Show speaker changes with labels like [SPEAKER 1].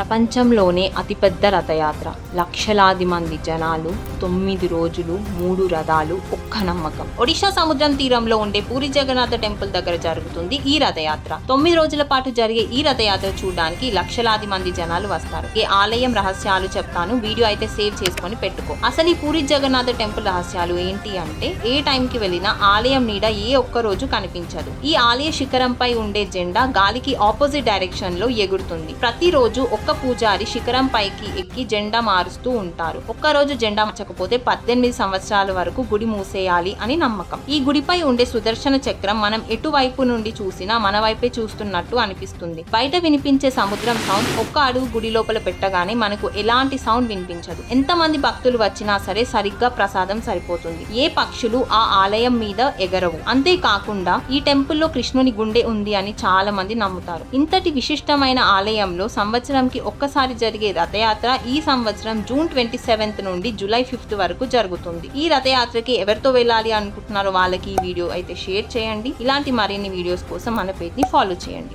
[SPEAKER 1] ప్రపంచంలోనే అతిపెద్ద రథయాత్ర. లక్షలాది మంది జనాలు, 9 రోజులు, 3 రథాలు, ఒక్క నమ్మకం. ఒడిషా సముద్రం తీరంలో ఉండే పూరి జగన్నాథ టెంపుల్ దగ్గర జరుగుతుంది ఈ రథయాత్ర. 9 రోజుల పాటు జరిగే ఈ రథయాత్ర చూడడానికి లక్షలాది మంది జనాలు వస్తారు. ఈ ఆలయం రహస్యాలు చెప్తాను, వీడియో అయితే సేవ్ చేసుకొని పెట్టుకో. అసలు ఈ పూరి జగన్నాథ టెంపుల్ రహస్యాలు ఏంటి అంటే, ఏ టైంకి వెళ్ళినా ఆలయం నీడ ఏ ఒక్క రోజు కనిపించదు. ఈ ఆలయ శిఖరంపై ఉండే జెండా గాలికి ఆపోజిట్ డైరెక్షన్ లో ఎగురుతుంది. ప్రతిరోజు ఒక్క పూజారి శిఖరం పైకి ఎక్కి జెండా మారుస్తూ ఉంటారు. ఒక్కరోజు జెండా మార్చకపోతే 18 సంవత్సరాల వరకు గుడి మూసేయాలి అని నమ్మకం. ఈ గుడిపై ఉండే సుదర్శన చక్రం మనం ఎటువైపు నుండి చూసినా మన వైపే చూస్తున్నట్టు అనిపిస్తుంది. బయట వినిపించే సముద్రం సౌండ్ ఒక్క అడుగు గుడి లోపల పెట్టగానే మనకు ఎలాంటి సౌండ్ వినిపించదు. ఎంతమంది భక్తులు వచ్చినా సరే సరిగ్గా ప్రసాదం సరిపోతుంది. ఏ పక్షులు ఆ ఆలయం మీద ఎగరవు. అంతేకాకుండా ఈ టెంపుల్లో కృష్ణుని గుండె ఉంది అని చాలా మంది నమ్ముతారు. ఇంతటి విశిష్టమైన ఆలయంలో సంవత్సరంకి ఒక్కసారి జరిగే రథయాత్ర ఈ సంవత్సరం జూన్ 27 నుండి జూలై 5 వరకు జరుగుతుంది. ఈ రథయాత్రకి ఎవరితో వెళ్ళాలి అనుకుంటున్నారో వాళ్ళకి ఈ వీడియో అయితే షేర్ చేయండి. ఇలాంటి మరిన్ని వీడియోస్ కోసం మన పేజ్ ని ఫాలో చేయండి.